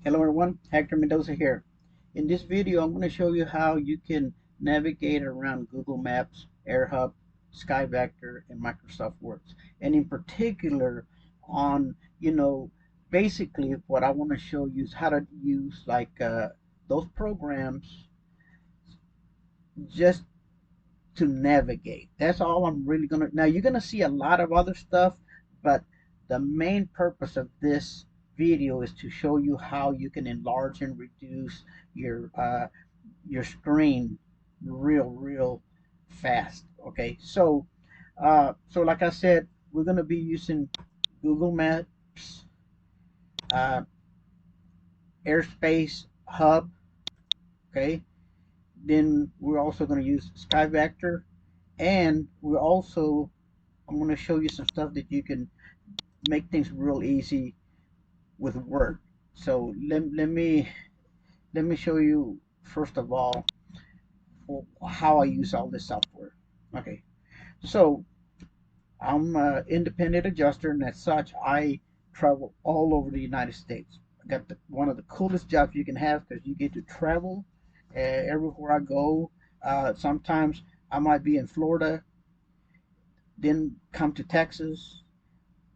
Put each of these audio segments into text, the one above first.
Hello everyone, Hector Mendoza here. In this video, I'm going to show you how you can navigate around Google Maps, AirHub, Skyvector, and Microsoft Works. And in particular, on, basically what I want to show you is how to use those programs just to navigate. That's all I'm really going to. Now, you're going to see a lot of other stuff, but the main purpose of this video is to show you how you can enlarge and reduce your screen real fast. Okay, so like I said, we're going to be using Google Maps, uh, Airspace Hub. Okay, then we're also going to use Skyvector, and we're also I'm going to show you some stuff that you can make things real easy with Word. So let me show you first of all how I use all this software. Okay, so I'm an independent adjuster, and as such, I travel all over the United States. I got one of the coolest jobs you can have because you get to travel everywhere I go. Sometimes I might be in Florida, then come to Texas,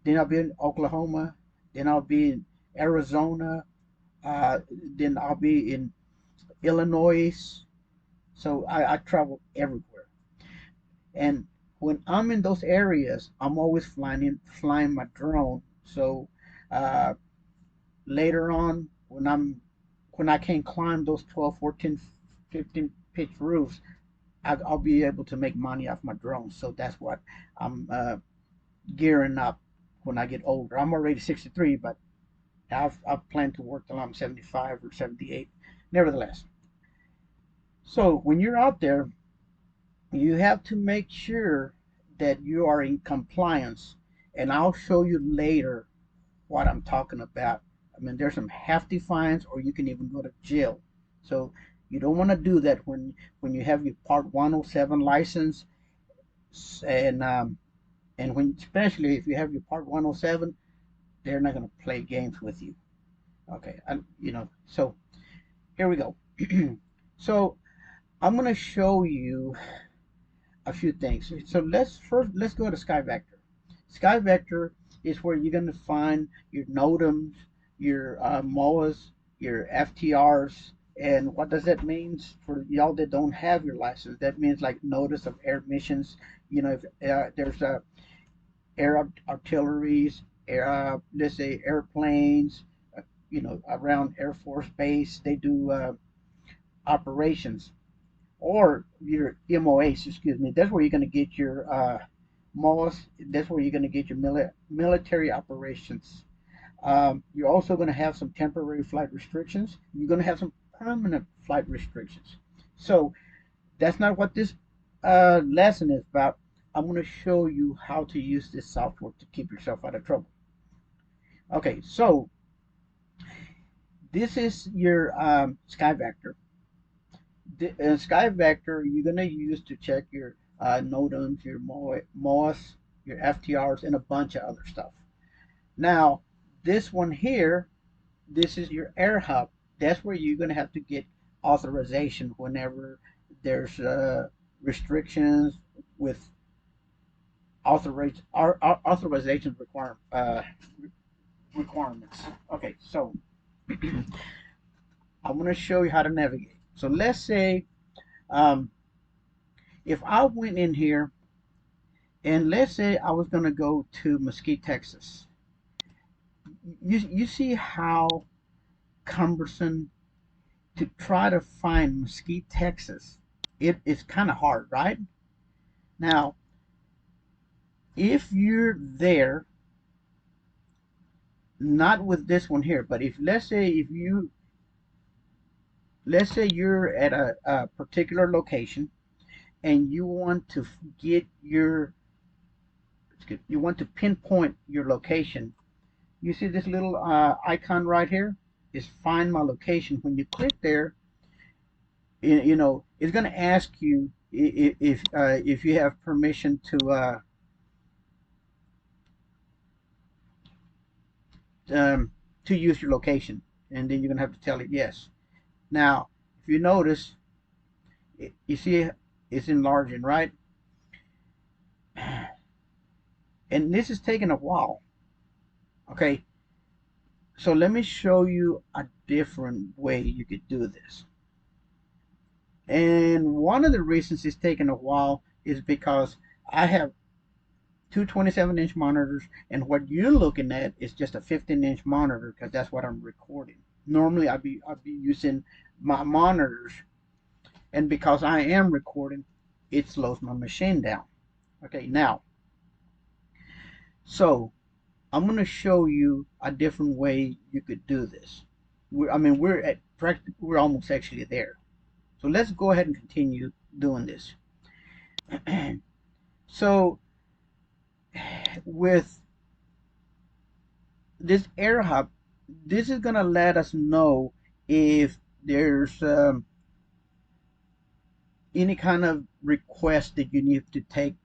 then I'll be in Oklahoma, then I'll be in Arizona, then I'll be in Illinois. So I travel everywhere. And when I'm in those areas, I'm always flying my drone. So uh, later on, when I can climb those 12, 14, 15 pitch roofs, I'll be able to make money off my drone. So that's what I'm gearing up when I get older. I'm already 63, but I've planned to work till I'm 75 or 78. Nevertheless, so when you're out there, you have to make sure that you are in compliance, and I'll show you later what I'm talking about. I mean, there's some hefty fines, or you can even go to jail. So you don't want to do that when you have your Part 107 license, and when especially if you have your Part 107, they're not going to play games with you. Okay, so here we go. So I'm going to show you a few things. So let's go to Skyvector. Skyvector is where you're going to find your NOTAMs, your MOAs, your FTRs, and what does that mean for y'all that don't have your license? That means like notice of air missions. If there's air artilleries, let's say airplanes, around Air Force Base, they do operations or your MOAs, excuse me. That's where you're going to get your MOAs. That's where you're going to get your military operations. You're also going to have some temporary flight restrictions. You're going to have some permanent flight restrictions. So that's not what this lesson is about. I'm going to show you how to use this software to keep yourself out of trouble. Okay, so this is your Skyvector. Skyvector you're going to use to check your NOTAMs, your MOAs, your FTRs, and a bunch of other stuff. Now, this one here, this is your AirHub. That's where you're going to have to get authorization whenever there's restrictions with authorization requirements. Okay, so I'm going to show you how to navigate. So let's say um, if I went in here and let's say I was going to go to Mesquite, Texas. You see how cumbersome to try to find Mesquite, Texas. It's kind of hard, right? Now, if you're there, not with this one here, but if let's say you're at a particular location and you want to get you want to pinpoint your location. You see this little icon right here is find my location. When you click there, it's going to ask you if you have permission to use your location. and then you're gonna have to tell it yes. Now, if you notice, you see it's enlarging, right? And this is taking a while. Okay, so let me show you a different way you could do this. And one of the reasons it's taking a while is because I have two 27-inch monitors, and what you're looking at is just a 15-inch monitor because that's what I'm recording. Normally, I'd be using my monitors, and because I am recording, it slows my machine down. Okay, now, so I'm going to show you a different way you could do this. We're almost actually there. So let's go ahead and continue doing this. So with this AirHub, this is going to let us know if there's any kind of request that you need to take.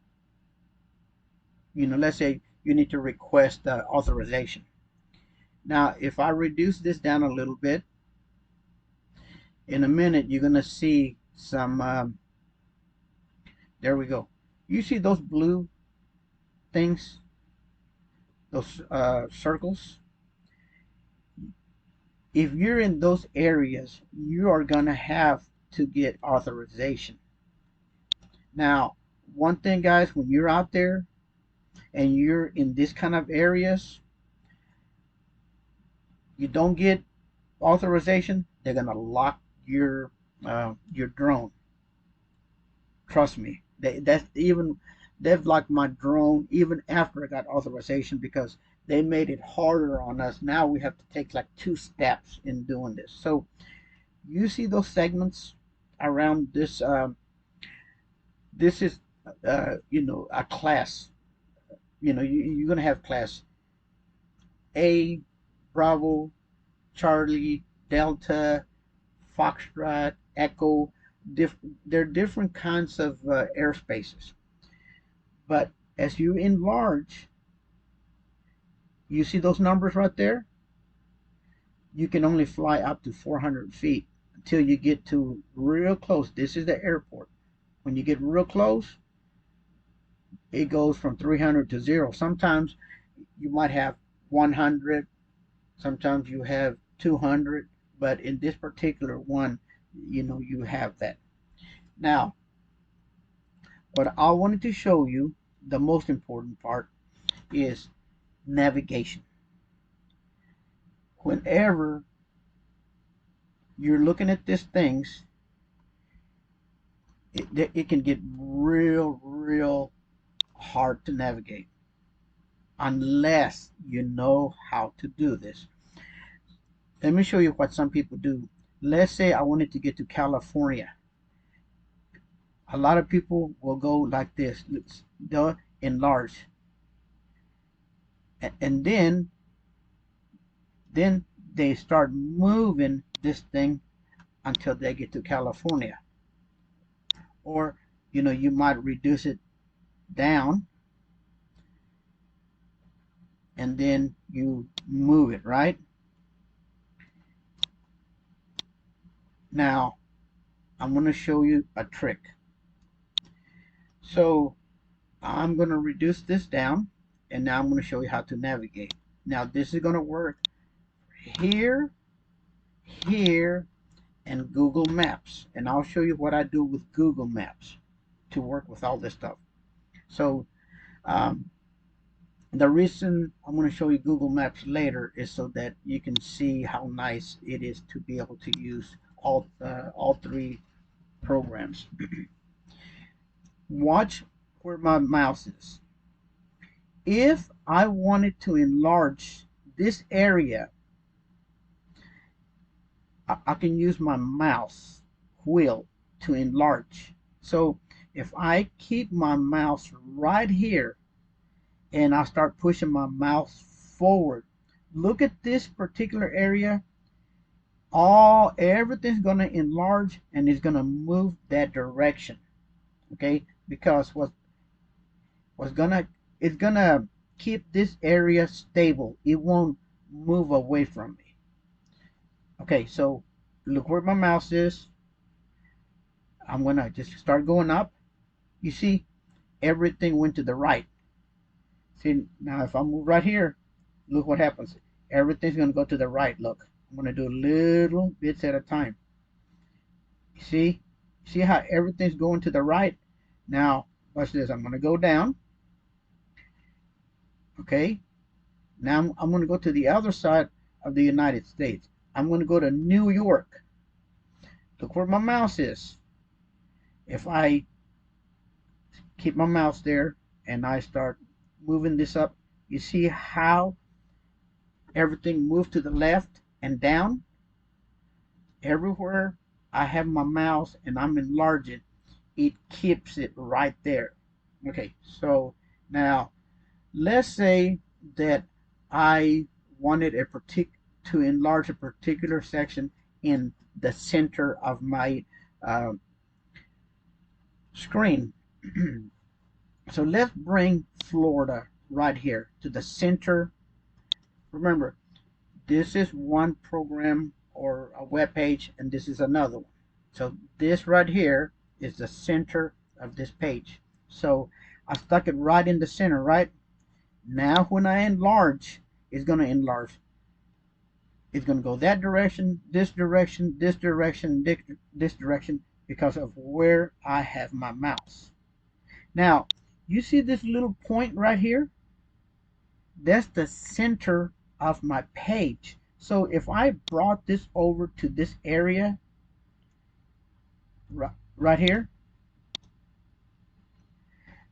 Let's say you need to request authorization. Now, if I reduce this down a little bit, in a minute, you're going to see some, there we go. You see those blue things, those circles? If you're in those areas, you are going to have to get authorization. Now, one thing, guys, when you're out there and you're in this kind of areas, you don't get authorization, they're going to lock your drone. Trust me. They've locked my drone even after I got authorization because they made it harder on us. Now we have to take like 2 steps in doing this. So you see those segments around this. This is a class. You're gonna have class A, Bravo, Charlie, Delta, Foxtrot, Echo. There are different kinds of airspaces. But as you enlarge, you see those numbers right there? You can only fly up to 400 feet until you get to real close. This is the airport. When you get real close, it goes from 300 to 0. Sometimes you might have 100, sometimes you have 200, but in this particular one, you have that. Now, what I wanted to show you, the most important part, is navigation. Whenever you're looking at these things, it can get real hard to navigate unless you know how to do this. Let me show you what some people do. Let's say I wanted to get to California. A lot of people will go like this. They'll enlarge, and then they start moving this thing until they get to California. Or you might reduce it down and then you move it, right? Now I'm going to show you a trick. So I'm going to reduce this down, and now I'm going to show you how to navigate. Now this is going to work here, here, and Google Maps, and I'll show you what I do with Google Maps to work with all this stuff. So the reason I'm going to show you Google Maps later is so that you can see how nice it is to be able to use all 3 programs. Watch where my mouse is. If I wanted to enlarge this area, I can use my mouse wheel to enlarge. So if I keep my mouse right here and I start pushing my mouse forward, look at this particular area. Everything's going to enlarge and it's going to move that direction. Okay, because it's gonna keep this area stable. It won't move away from me. Okay, so look where my mouse is. I'm gonna just start going up. You see, everything went to the right. See, now if I move right here, look what happens. Everything's gonna go to the right. Look, I'm gonna do little bits at a time. You see how everything's going to the right? Now, watch this. I'm gonna go down. Okay, now I'm gonna go to the other side of the United States. I'm gonna go to New York. Look where my mouse is. If I keep my mouse there and I start moving this up, you see how everything moved to the left and down? Everywhere I have my mouse and I'm enlarging, it keeps it right there. Okay, so now let's say that I wanted to enlarge a particular section in the center of my uh, screen. So let's bring Florida right here to the center. Remember, this is one program or a web page, and this is another one. So this right here is the center of this page. So I stuck it right in the center, right? Now when I enlarge, it's going to enlarge. It's going to go that direction, this direction, this direction, this direction, because of where I have my mouse. Now, you see this little point right here? That's the center of my page. So if I brought this over to this area right here,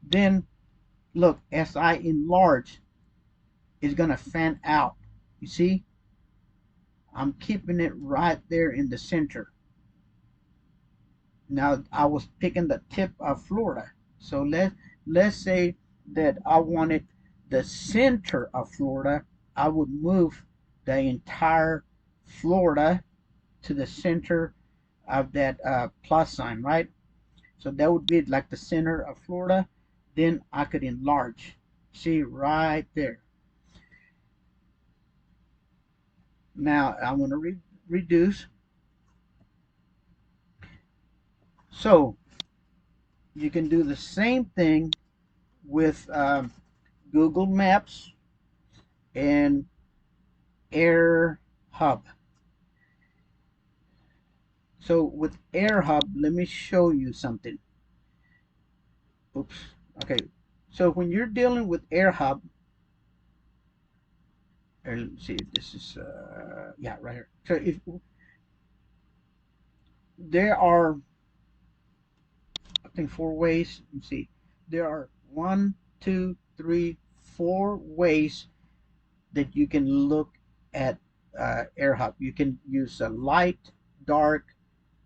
then look, as I enlarge, it's going to fan out. You see? I'm keeping it right there in the center. Now I was picking the tip of Florida. So let's say that I wanted the center of Florida. I would move the entire Florida to the center of that plus sign, right? So that would be like the center of Florida. Then I could enlarge. See right there. Now I'm going to reduce. So you can do the same thing with Google Maps and AirHub. So with AirHub, let me show you something. Oops. Okay. So when you're dealing with AirHub, let's see if this is yeah, right here. So if there are, I think, four ways. Let's see. There are 1, 2, 3, 4 ways that you can look at AirHub. You can use a light, dark,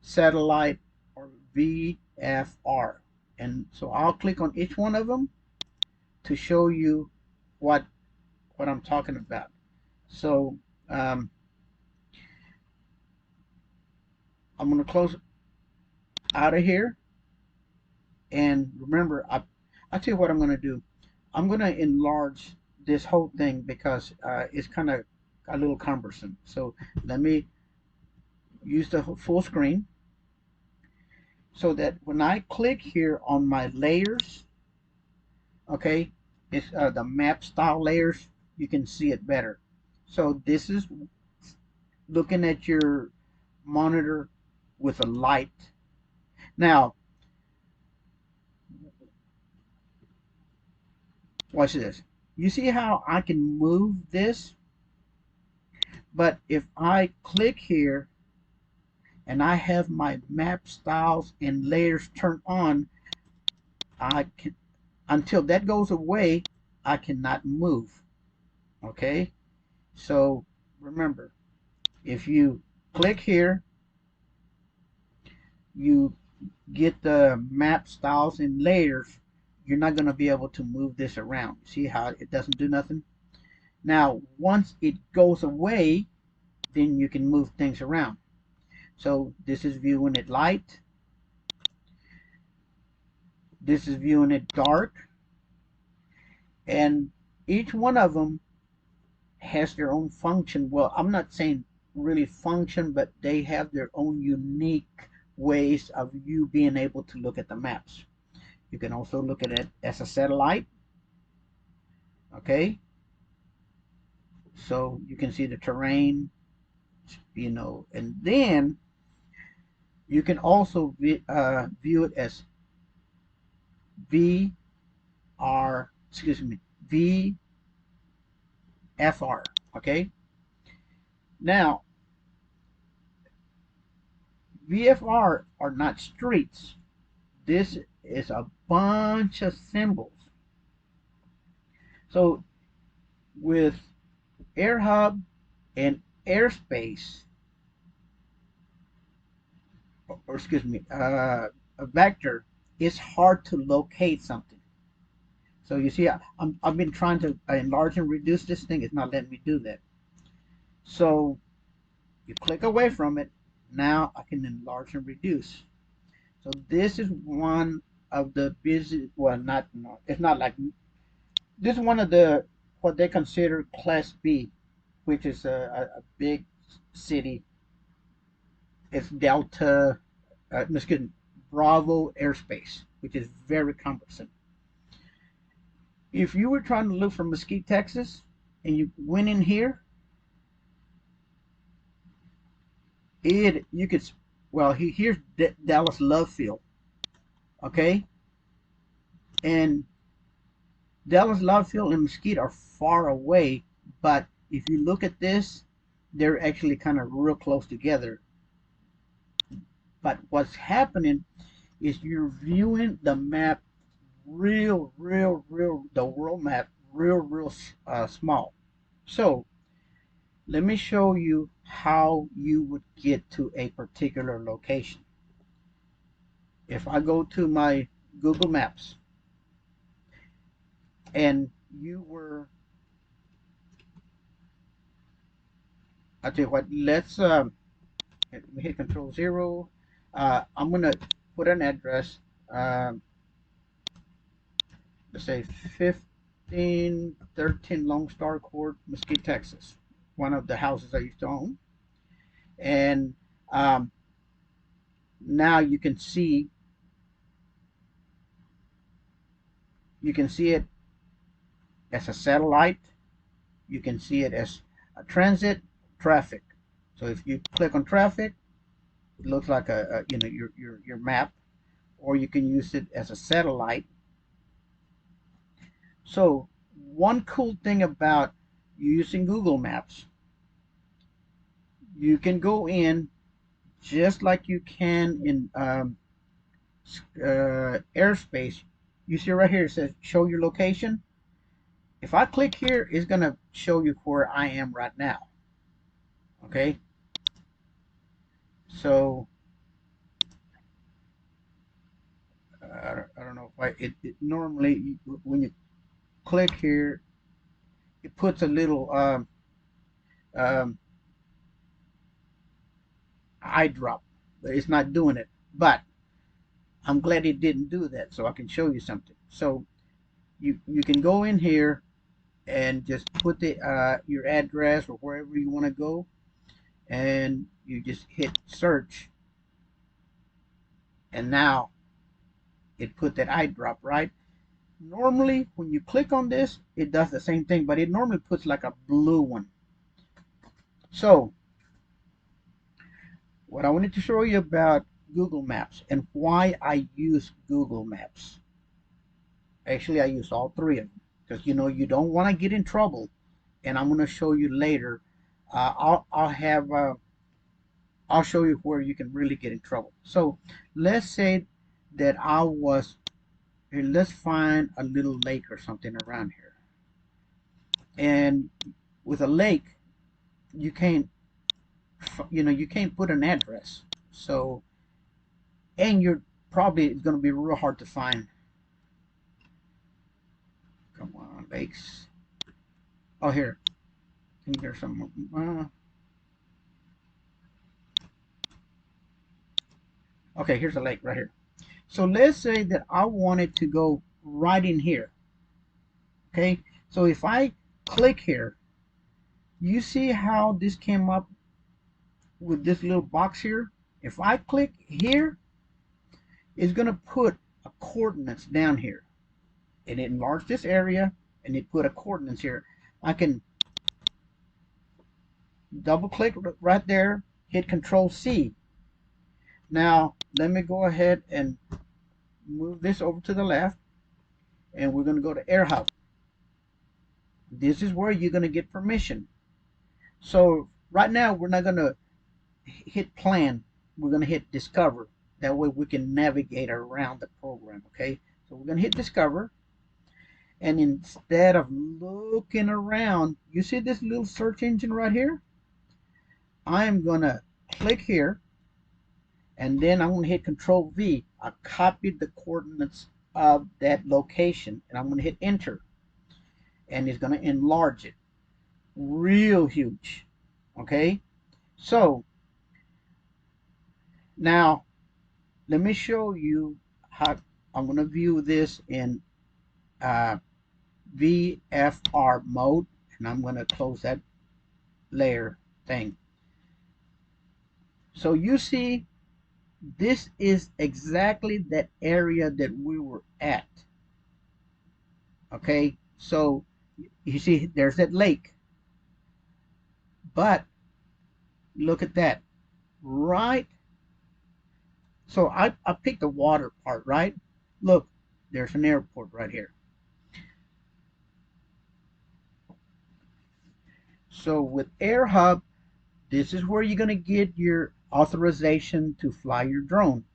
satellite, or VFR. And so I'll click on each one of them to show you what I'm talking about. So I'm going to close out of here. And remember, I'll tell you what I'm going to do. I'm going to enlarge this whole thing because it's kind of a little cumbersome. So let me use the full screen so that when I click here on my layers, okay, it's the map style layers, you can see it better. So this is looking at your monitor with a light. Now, watch this. You see how I can move this? But if I click here and I have my map styles and layers turned on, I can, until that goes away, I cannot move. Okay? So remember, if you click here, you get the map styles and layers, you're not going to be able to move this around. See how it doesn't do nothing? Now, once it goes away, then you can move things around. So this is viewing it light. This is viewing it dark. And each one of them has their own function. Well, I'm not saying really function, but they have their own unique ways of you being able to look at the maps. You can also look at it as a satellite. Okay, so you can see the terrain, and then you can also view it as VR, excuse me, VFR. Okay, now VFR are not streets. This is a bunch of symbols. So with AirHub and airspace, or excuse me, a vector, it's hard to locate something. So you see, I've been trying to enlarge and reduce this thing. It's not letting me do that. So you click away from it. Now I can enlarge and reduce. So this is one of the busy, well, not, no, it's not like, this is one of the, what they consider Class B, which is a big city. It's Delta, excuse me, Bravo airspace, which is very cumbersome. If you were trying to look for Mesquite, Texas, and you went in here, you could, well, here's Dallas Love Field, okay, and Dallas Love Field and Mesquite are far away, but if you look at this, they're actually kind of real close together. But what's happening is you're viewing the map the world map real small. So let me show you how you would get to a particular location. If I go to my Google Maps and you were, I'll tell you what, let's hit Control 0. I'm going to put an address, let's say 1513 Lone Star Court, Mesquite, Texas, one of the houses I used to own. And now you can see it as a satellite. You can see it as a transit traffic. So if you click on traffic, it looks like your map, or you can use it as a satellite. So one cool thing about using Google Maps, you can go in just like you can in airspace. You see right here, it says show your location. If I click here, it's going to show you where I am right now. Okay. So I don't know if it normally, when you click here, it puts a little um, eye drop, but it's not doing it. But I'm glad it didn't do that, so I can show you something. So you can go in here and just put the your address or wherever you want to go, and you just hit search, and now it put that eye drop right. Normally when you click on this, it does the same thing, but it normally puts like a blue one. So what I wanted to show you about Google Maps and why I use Google Maps. Actually, I use all three of them because you don't want to get in trouble, and I'm going to show you later. I'll show you where you can really get in trouble. So let's say that let's find a little lake or something around here, and with a lake, you can't you can't put an address. So, and you're probably, it's going to be real hard to find. Come on, lakes. Oh, here. I think there's some. Okay, here's a lake right here. So let's say that I wanted to go right in here. Okay, so if I click here, you see how this came up with this little box here. If I click here, it's going to put a coordinates down here. And it enlarged this area and it put a coordinates here. I can double click right there, hit Control C. Now let me go ahead and move this over to the left, and we're going to go to AirHub. This is where you're going to get permission. So right now we're not going to hit plan, we're going to hit discover. That way we can navigate around the program. Okay, so we're going to hit discover, and instead of looking around, you see this little search engine right here? I am going to click here, and then I'm going to hit Control V. I copied the coordinates of that location, and I'm going to hit enter, and it's going to enlarge it real huge. Okay, so now let me show you how I'm going to view this in VFR mode, and I'm going to close that layer thing. So you see, this is exactly that area that we were at. Okay, so you see there's that lake, but look at that, right? So I picked the water part, right? Look, there's an airport right here. So with AirHub, this is where you're going to get your authorization to fly your drone.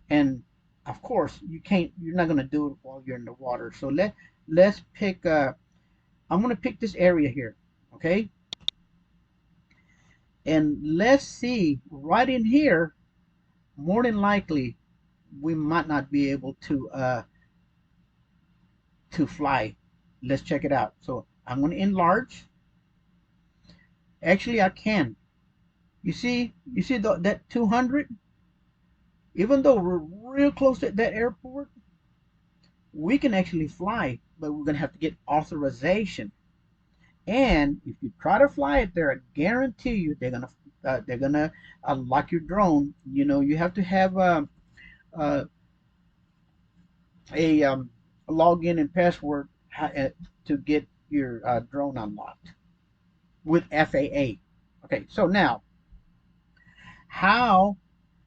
And of course, you're not going to do it while you're in the water. So let's pick, I'm going to pick this area here, okay? And let's see, right in here, more than likely, we might not be able to fly. Let's check it out. So I'm going to enlarge. Actually, I can. You see that 200? Even though we're real close to that airport, we can actually fly, but we're going to have to get authorization. And if you try to fly it there, I guarantee you they're gonna lock your drone. You know, you have to have uh, a login and password to get your drone unlocked with FAA. Okay, so now how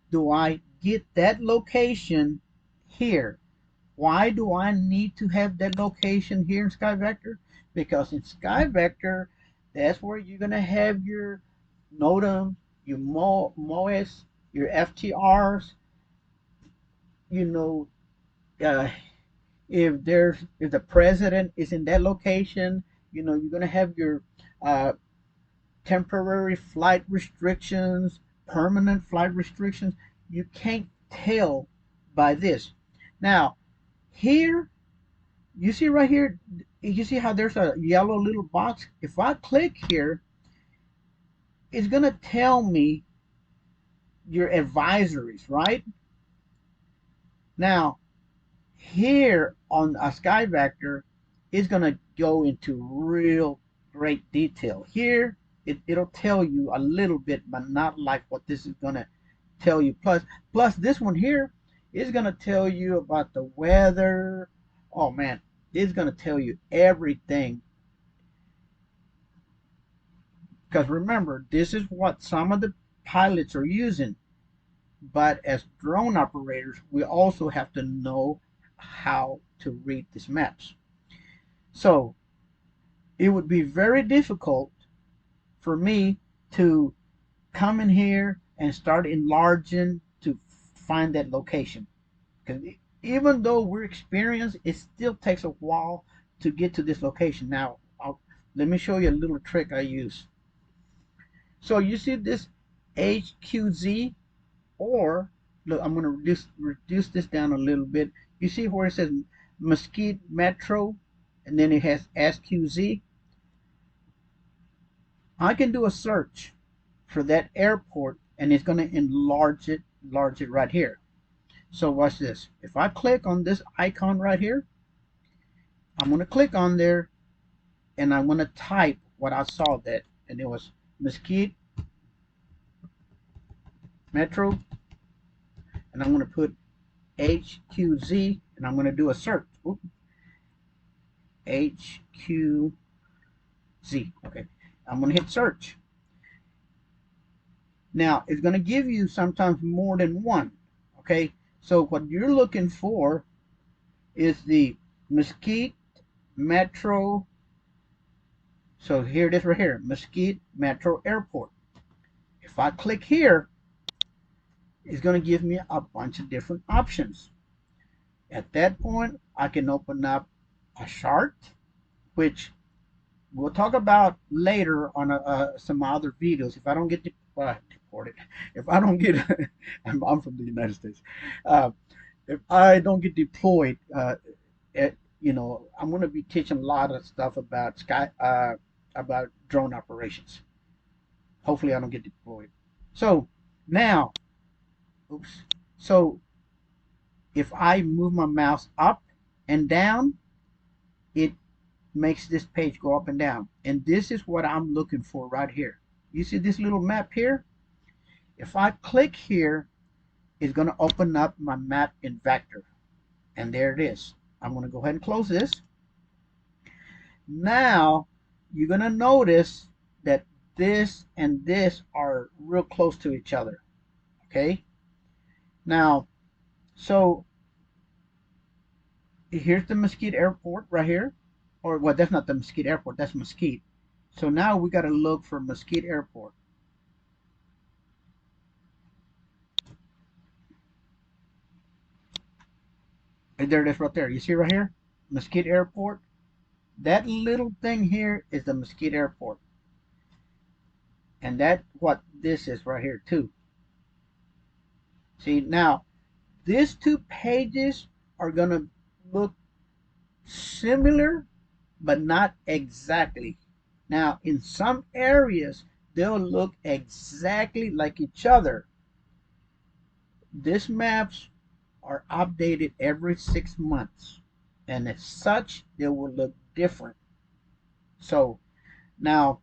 do I get that location here? Why do I need to have that location here in Skyvector? Because in Skyvector, that's where you're going to have your NOTAMs, your MOAs, your FTRs. You know, uh, if the president is in that location, you know, you're going to have your uh, temporary flight restrictions, permanent flight restrictions. You can't tell by this. Now, here, you see right here, you see how there's a yellow little box? If I click here, it's going to tell me your advisories, right? Now, here on a Skyvector, it's going to go into real great detail. Here, it'll tell you a little bit, but not like what this is going to tell you. Plus this one here is going to tell you about the weather. Oh man, it's going to tell you everything. Because remember, this is what some of the pilots are using. But as drone operators, we also have to know how to read these maps. So it would be very difficult for me to come in here and start enlarging to find that location. Because even though we're experienced, it still takes a while to get to this location. Now, let me show you a little trick I use. So you see this HQZ, or look, I'm going to reduce this down a little bit. You see where it says Mesquite Metro, and then it has SQZ. I can do a search for that airport, and it's going to enlarge it right here. So watch this. If I click on this icon right here, I'm going to click on there, and I'm going to type what I saw that, and it was Mesquite Metro, and I'm going to put HQZ, and I'm going to do a search. Oops. HQZ. Okay, I'm going to hit search. Now it's going to give you sometimes more than one. Okay, so what you're looking for is the Mesquite Metro. So here it is right here, Mesquite Metro Airport. If I click here, it's going to give me a bunch of different options. At that point, I can open up a chart, which we'll talk about later on some other videos. If I don't get deported, if I don't get, I'm from the United States. If I don't get deployed, I'm going to be teaching a lot of stuff about about drone operations. Hopefully, I don't get deployed. So now, oops. So if I move my mouse up and down, it makes this page go up and down. And this is what I'm looking for right here. You see this little map here? If I click here, it's going to open up my map in Vector. And there it is. I'm going to go ahead and close this. Now, you're going to notice that this and this are real close to each other. Okay? Now, so here's the Mesquite Airport right here. Or, well, that's not the Mesquite Airport. That's Mesquite. So now we got to look for Mesquite Airport. And there it is right there. You see right here? Mesquite Airport. That little thing here is the Mesquite Airport. And that's what this is right here too. See, now, these two pages are going to look similar, but not exactly. Now, in some areas, they'll look exactly like each other. These maps are updated every 6 months, and as such, they will look different. So now,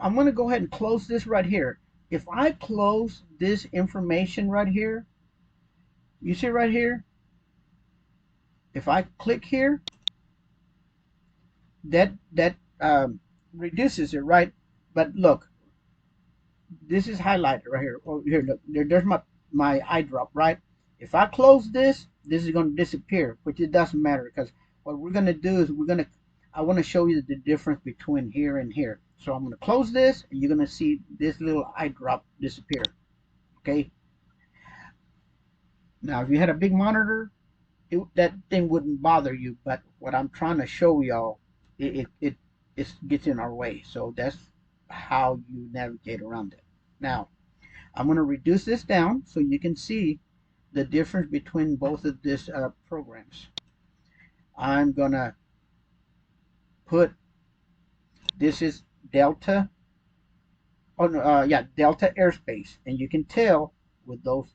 I'm going to go ahead and close this right here. If I close this information right here, you see right here, if I click here, that reduces it, right? But look, this is highlighted right here. Oh, here, look, there's my eye drop, right? If I close this, this is going to disappear, which it doesn't matter, because what we're going to do is I want to show you the difference between here and here. So I'm going to close this, and you're going to see this little eye drop disappear. Okay. Now, if you had a big monitor, that thing wouldn't bother you. But what I'm trying to show y'all, it gets in our way. So that's how you navigate around it. Now, I'm going to reduce this down so you can see the difference between both of these programs. I'm going to put, this is Delta, Delta Airspace. And you can tell with those,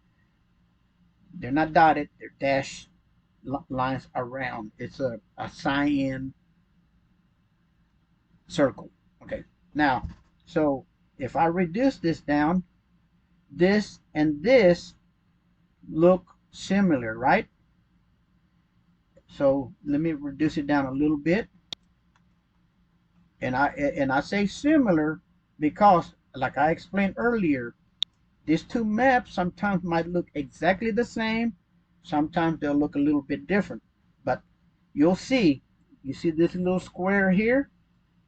they're not dotted, they're dashed lines around. It's a cyan circle. Okay, now, so if I reduce this down, this and this look similar, right? So let me reduce it down a little bit. And I say similar because, like I explained earlier, these two maps sometimes might look exactly the same. Sometimes they'll look a little bit different. But you'll see, you see this little square here?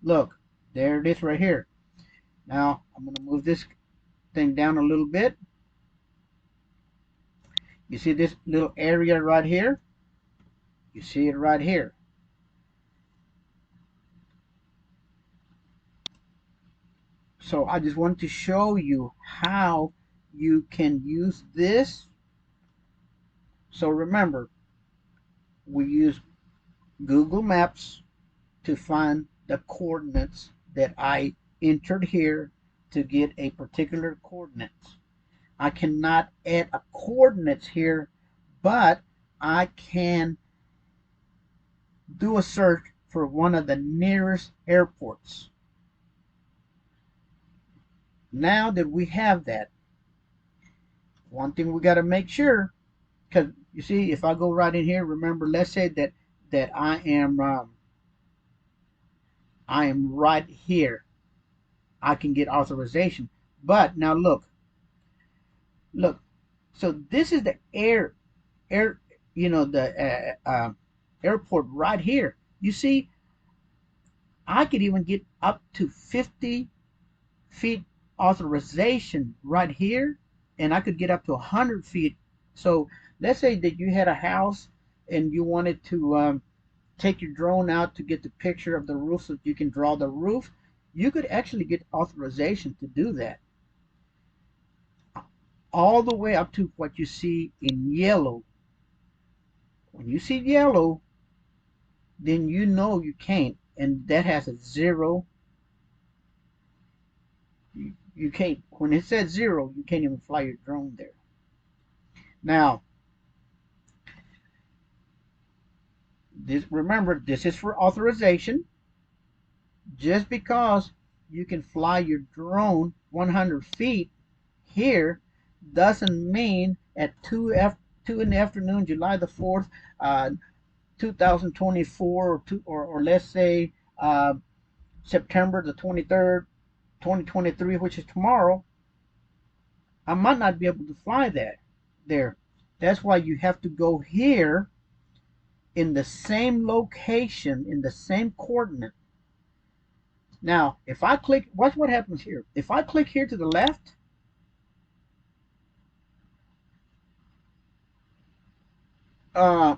Look, there it is right here. Now, I'm going to move this thing down a little bit. You see this little area right here? You see it right here. So I just want to show you how you can use this. So remember, we use Google Maps to find the coordinates that I entered here to get a particular coordinates. I cannot add a coordinates here, but I can do a search for one of the nearest airports. Now that we have that, one thing we got to make sure, because you see, if I go right in here, remember, let's say that I am right here. I can get authorization. But now look. So this is the air, the airport right here. You see, I could even get up to 50 feet authorization right here, and I could get up to 100 feet. So let's say that you had a house and you wanted to take your drone out to get the picture of the roof so you can draw the roof. You could actually get authorization to do that all the way up to what you see in yellow. When you see yellow, then you know you can't, and that has a zero. You can't, when it says zero, you can't even fly your drone there. Now, remember, this is for authorization. Just because you can fly your drone 100 feet here doesn't mean at 2 in the afternoon, July the 4th, 2024, or let's say September the 23rd, 2023, which is tomorrow, I might not be able to fly that there. That's why you have to go here in the same location, in the same coordinate. Now, if I click, watch what happens here. If I click here to the left, uh,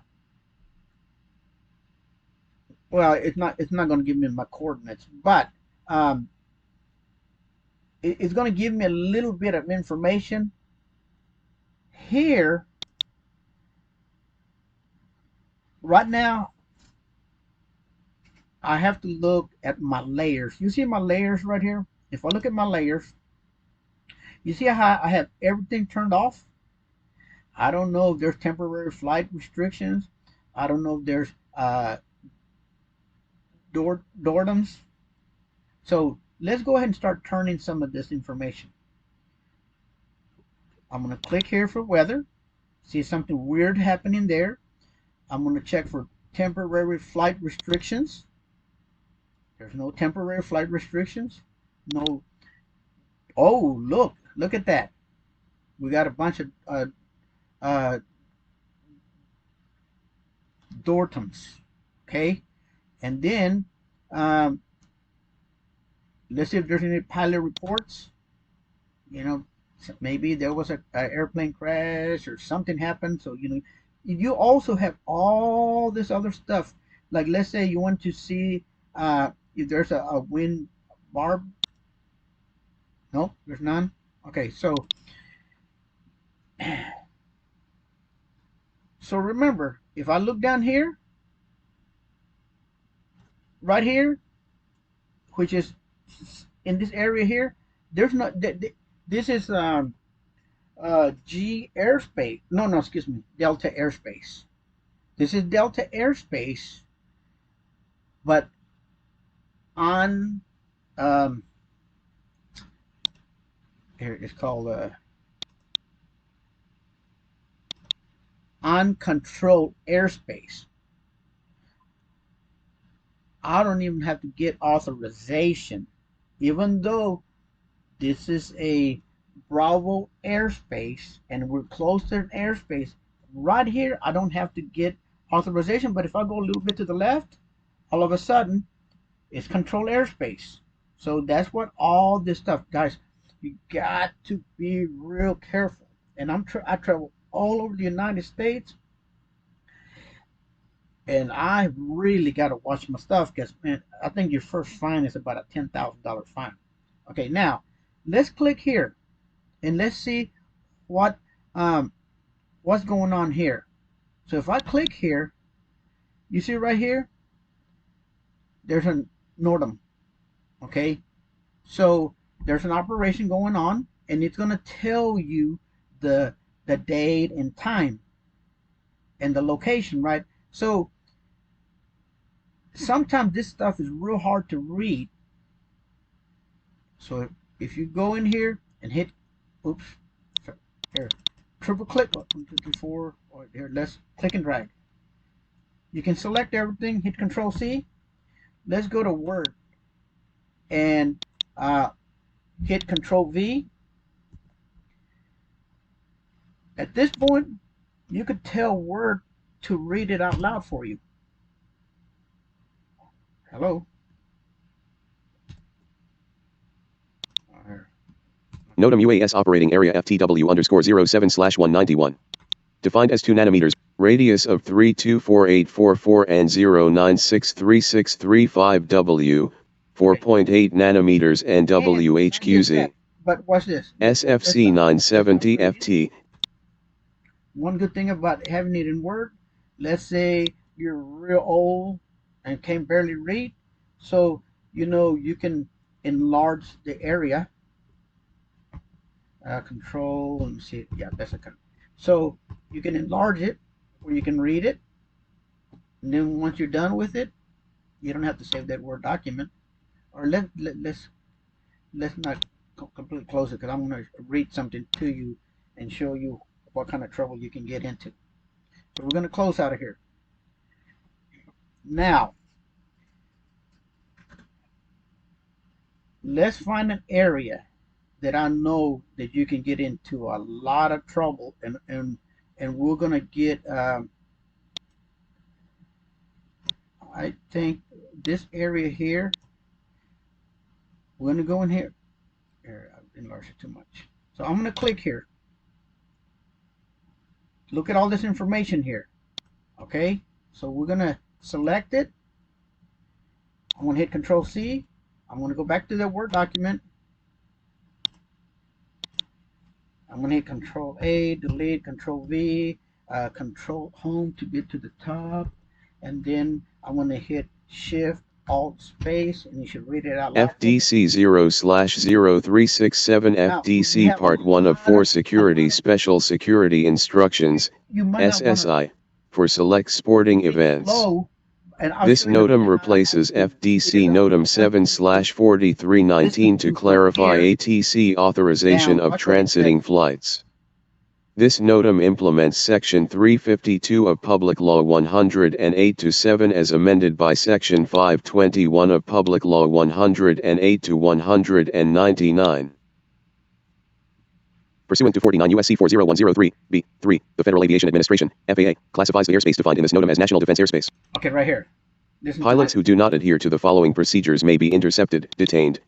well, it's not going to give me my coordinates, but um, it's going to give me a little bit of information here. Right now, I have to look at my layers. You see my layers right here? If I look at my layers, you see how I have everything turned off? I don't know if there's temporary flight restrictions. I don't know if there's DORDMs. So let's go ahead and start turning some of this information. I'm going to click here for weather. See something weird happening there. I'm going to check for temporary flight restrictions. There's no temporary flight restrictions. No. Oh, look at that. We got a bunch of uh, DORTMs. Okay. And then um, let's see if there's any pilot reports. You know, maybe there was a airplane crash or something happened. So, you also have all this other stuff. Like, let's say you want to see if there's a wind barb. No, there's none. Okay, so remember, if I look down here, right here, which is in this area here, there's not. This is G airspace. No, excuse me, Delta airspace. This is Delta airspace, but on um, here it's called uncontrolled airspace. I don't even have to get authorization, even though this is a Bravo airspace and we're close to an airspace. Right here, I don't have to get authorization, but if I go a little bit to the left, all of a sudden, it's controlled airspace. So that's what all this stuff, guys. You got to be real careful. And I travel all over the United States, and I really got to watch my stuff because, man, I think your first fine is about a $10,000 fine. Okay, now let's click here and let's see what um, what's going on here. So if I click here, you see right here, there's a NOTAM. Okay, so there's an operation going on, and it's going to tell you the the date and time and the location, right? So sometimes this stuff is real hard to read. So if you go in here and hit, oops, here, triple click, 1, 2, 3, 4, or here, let's click and drag. You can select everything, hit Control C. Let's go to Word and hit Control V. At this point, you could tell Word to read it out loud for you. Hello? NOTAM UAS operating area FTW_07/191. Defined as 2 nanometers, radius of 324844 and 0963635W, 4.8 nanometers and WHQZ. But watch this. SFC 970 FT. One good thing about having it in Word, let's say you're real old and can barely read, so you can enlarge the area. Control, let me see, yeah, that's a control. So you can enlarge it, or you can read it, and then once you're done with it, you don't have to save that Word document. Or let's not completely close it, because I'm going to read something to you and show you what kind of trouble you can get into. So we're going to close out of here. Now, let's find an area that I know that you can get into a lot of trouble, and we're going to get, I think this area here, we're going to go in here. Here, I've enlarged it too much. So I'm going to click here. Look at all this information here. Okay, so we're going to select it. I'm going to hit Control C. I'm going to go back to the Word document. I'm going to hit Control A, delete, Control V, Control Home to get to the top, and then I'm going to hit Shift Alt Space, and you should read it out loud. FDC 0/0367 FDC Part 1 of 4 Security Special Security Instructions, SSI, for select sporting events. This NOTAM replaces FDC NOTAM 7/4319 to clarify ATC authorization of transiting flights. This NOTAM implements Section 352 of Public Law 108-7 as amended by Section 521 of Public Law 108-199. Pursuant to 49 U.S.C. 40103, B.3, the Federal Aviation Administration, FAA, classifies the airspace defined in this NOTAM as national defense airspace. Okay, right here. Pilots who do not adhere to the following procedures may be intercepted, detained,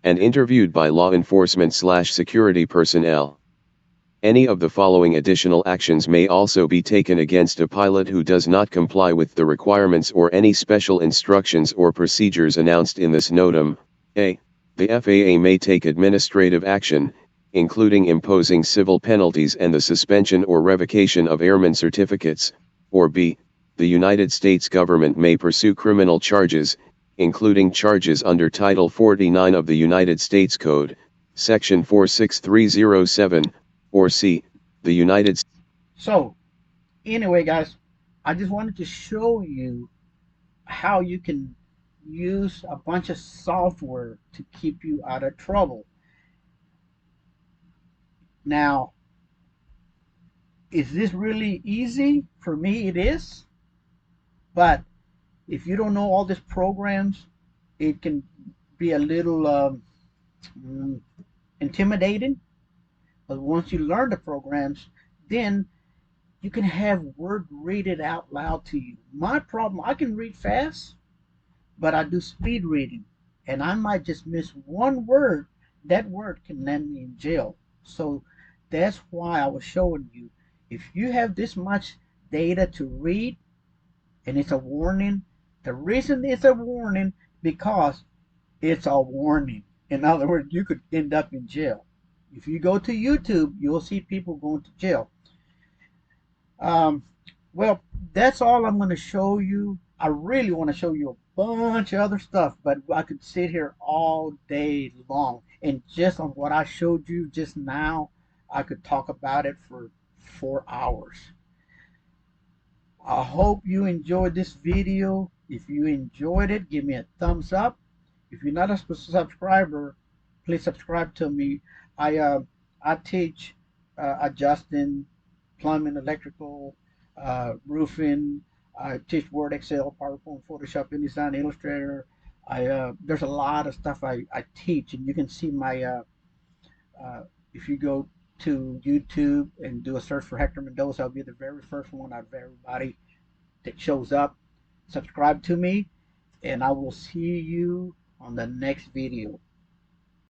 and interviewed by law enforcement/security personnel. Any of the following additional actions may also be taken against a pilot who does not comply with the requirements or any special instructions or procedures announced in this NOTAM. A. The FAA may take administrative action, including imposing civil penalties and the suspension or revocation of airman certificates, or B. The United States government may pursue criminal charges, including charges under Title 49 of the United States Code, Section 46307, or C. The United States. So, anyway, guys, I just wanted to show you how you can use a bunch of software to keep you out of trouble. Now, is this really easy? For me, it is. But if you don't know all these programs, it can be a little intimidating. But once you learn the programs, then you can have Word read it out loud to you. My problem, I can read fast, but I do speed reading, and I might just miss one word. That word can land me in jail. So that's why I was showing you. If you have this much data to read, and it's a warning, the reason it's a warning, because it's a warning. In other words, you could end up in jail. If you go to YouTube, you'll see people going to jail. Well, that's all I'm going to show you. I really want to show you a bunch of other stuff, but I could sit here all day long. And just on what I showed you just now, I could talk about it for 4 hours. I hope you enjoyed this video. If you enjoyed it, give me a thumbs up. If you're not a subscriber, please subscribe to me. I teach adjusting, plumbing, electrical, roofing. I teach Word, Excel, PowerPoint, Photoshop, InDesign, Illustrator. There's a lot of stuff I teach, and you can see my uh, if you go to YouTube and do a search for Hector Mendoza, I'll be the very first one out of everybody that shows up. Subscribe to me, and I will see you on the next video.